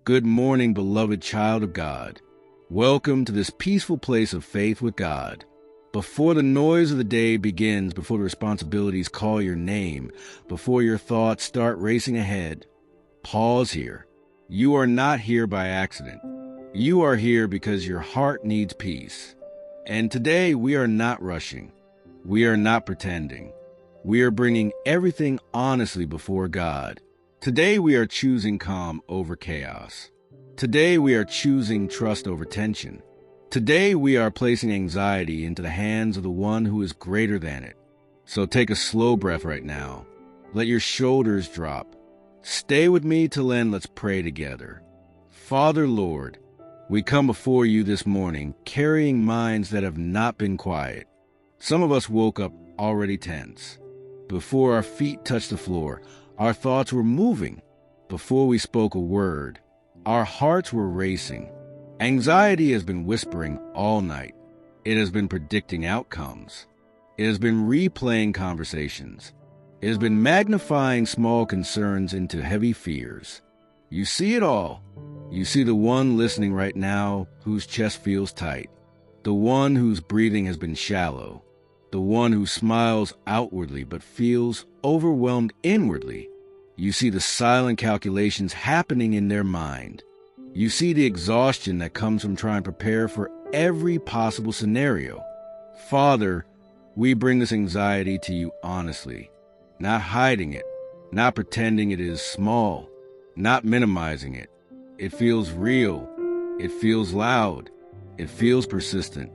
Good morning, beloved child of God. Welcome to this peaceful place of faith with God. Before the noise of the day begins, before the responsibilities call your name, before your thoughts start racing ahead, pause here. You are not here by accident. You are here because your heart needs peace. And today we are not rushing. We are not pretending. We are bringing everything honestly before God. Today we are choosing calm over chaos. Today we are choosing trust over tension. Today we are placing anxiety into the hands of the one who is greater than it. So take a slow breath right now. Let your shoulders drop. Stay with me till then. Let's pray together. Father, Lord, we come before you this morning carrying minds that have not been quiet. Some of us woke up already tense. Before our feet touched the floor, our thoughts were moving. Before we spoke a word, our hearts were racing. Anxiety has been whispering all night. It has been predicting outcomes. It has been replaying conversations. It has been magnifying small concerns into heavy fears. You see it all. You see the one listening right now whose chest feels tight, the one whose breathing has been shallow, the one who smiles outwardly but feels overwhelmed inwardly. You see the silent calculations happening in their mind. You see the exhaustion that comes from trying to prepare for every possible scenario. Father, we bring this anxiety to you honestly, not hiding it, not pretending it is small, not minimizing it. It feels real. It feels loud. It feels persistent.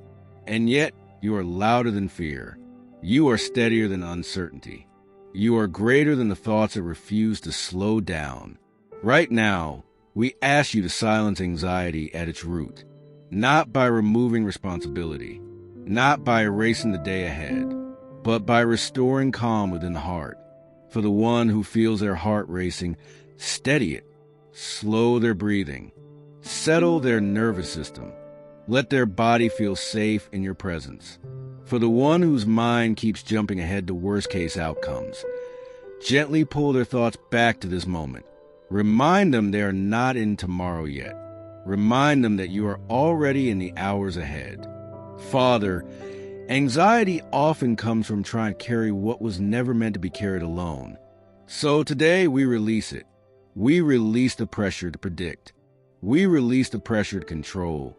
And yet, you are louder than fear. You are steadier than uncertainty. You are greater than the thoughts that refuse to slow down. Right now, we ask you to silence anxiety at its root, not by removing responsibility, not by erasing the day ahead, but by restoring calm within the heart. For the one who feels their heart racing, steady it, slow their breathing, settle their nervous system. Let their body feel safe in your presence. For the one whose mind keeps jumping ahead to worst-case outcomes, gently pull their thoughts back to this moment. Remind them they are not in tomorrow yet. Remind them that you are already in the hours ahead. Father, anxiety often comes from trying to carry what was never meant to be carried alone. So today we release it. We release the pressure to predict. We release the pressure to control.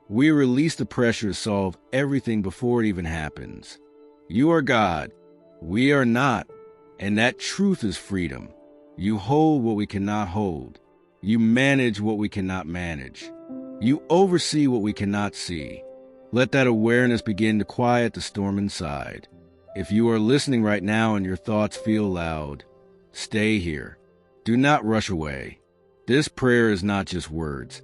We release the pressure to solve everything before it even happens. You are God. We are not. And that truth is freedom. You hold what we cannot hold. You manage what we cannot manage. You oversee what we cannot see. Let that awareness begin to quiet the storm inside. If you are listening right now and your thoughts feel loud, stay here. Do not rush away. This prayer is not just words.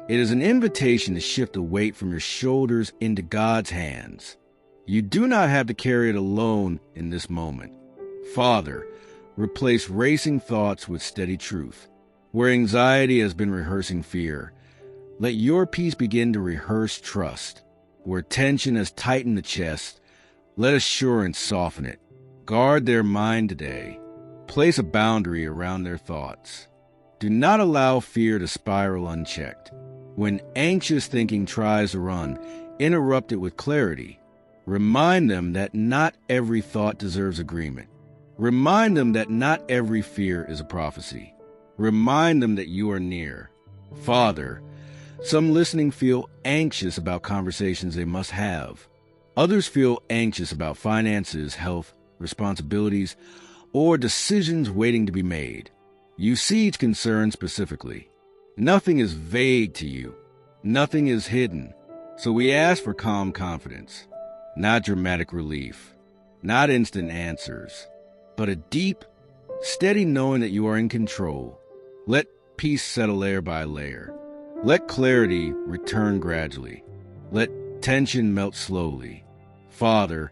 It is an invitation to shift the weight from your shoulders into God's hands. You do not have to carry it alone in this moment. Father, replace racing thoughts with steady truth. Where anxiety has been rehearsing fear, let your peace begin to rehearse trust. Where tension has tightened the chest, let assurance soften it. Guard their mind today. Place a boundary around their thoughts. Do not allow fear to spiral unchecked. When anxious thinking tries to run, interrupt it with clarity. Remind them that not every thought deserves agreement. Remind them that not every fear is a prophecy. Remind them that you are near. Father, some listening feel anxious about conversations they must have. Others feel anxious about finances, health, responsibilities, or decisions waiting to be made. You see each concern specifically. Nothing is vague to you. Nothing is hidden. So we ask for calm confidence, not dramatic relief, not instant answers, but a deep, steady knowing that you are in control. Let peace settle layer by layer. Let clarity return gradually. Let tension melt slowly. Father,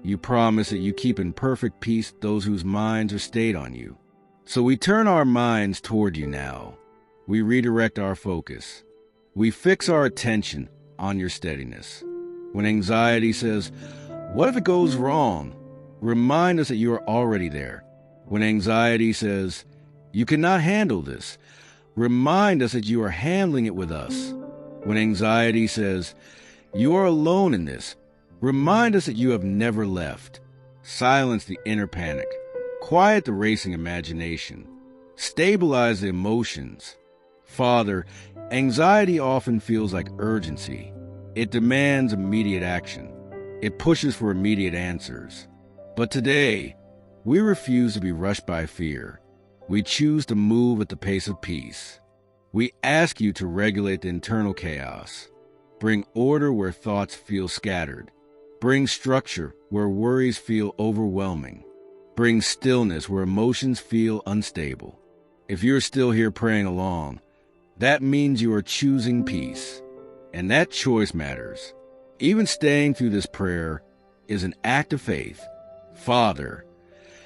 you promise that you keep in perfect peace those whose minds are stayed on you. So we turn our minds toward you now. We redirect our focus. We fix our attention on your steadiness. When anxiety says, "What if it goes wrong?" remind us that you are already there. When anxiety says, "You cannot handle this," Remind us that you are handling it with us. When anxiety says, "You are alone in this," remind us that you have never left. Silence the inner panic. Quiet the racing imagination. Stabilize the emotions. Father, anxiety often feels like urgency. It demands immediate action. It pushes for immediate answers. But today, we refuse to be rushed by fear. We choose to move at the pace of peace. We ask you to regulate the internal chaos. Bring order where thoughts feel scattered. Bring structure where worries feel overwhelming. Bring stillness where emotions feel unstable. If you're still here praying along, that means you are choosing peace. And that choice matters. Even staying through this prayer is an act of faith. Father,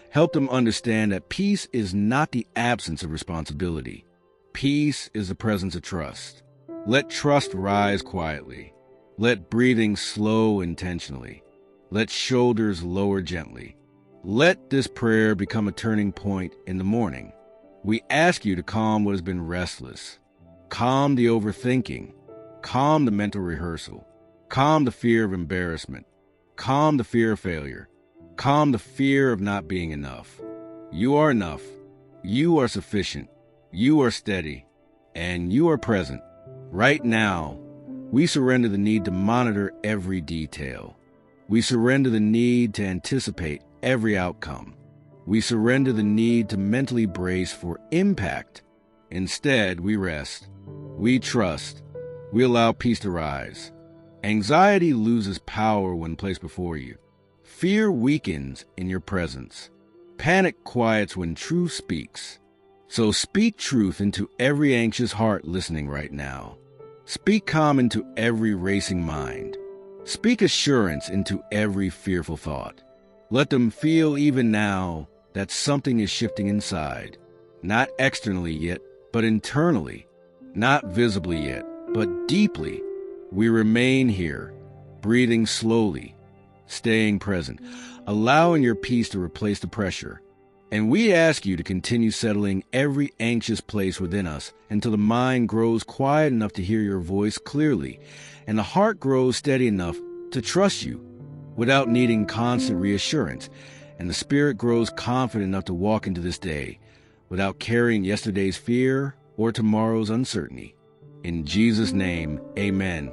help them understand that peace is not the absence of responsibility. Peace is the presence of trust. Let trust rise quietly. Let breathing slow intentionally. Let shoulders lower gently. Let this prayer become a turning point in the morning. We ask you to calm what has been restless. Calm the overthinking. Calm the mental rehearsal. Calm the fear of embarrassment. Calm the fear of failure. Calm the fear of not being enough. You are enough. You are sufficient. You are steady. And you are present. Right now, we surrender the need to monitor every detail. We surrender the need to anticipate every outcome. We surrender the need to mentally brace for impact. Instead, we rest. We trust. We allow peace to rise. Anxiety loses power when placed before you. Fear weakens in your presence. Panic quiets when truth speaks. So speak truth into every anxious heart listening right now. Speak calm into every racing mind. Speak assurance into every fearful thought. Let them feel even now that something is shifting inside, not externally yet, but internally, not visibly yet, but deeply. We remain here, breathing slowly, staying present, allowing your peace to replace the pressure. And we ask you to continue settling every anxious place within us until the mind grows quiet enough to hear your voice clearly, and the heart grows steady enough to trust you without needing constant reassurance, and the spirit grows confident enough to walk into this day without carrying yesterday's fear or tomorrow's uncertainty. In Jesus' name, amen.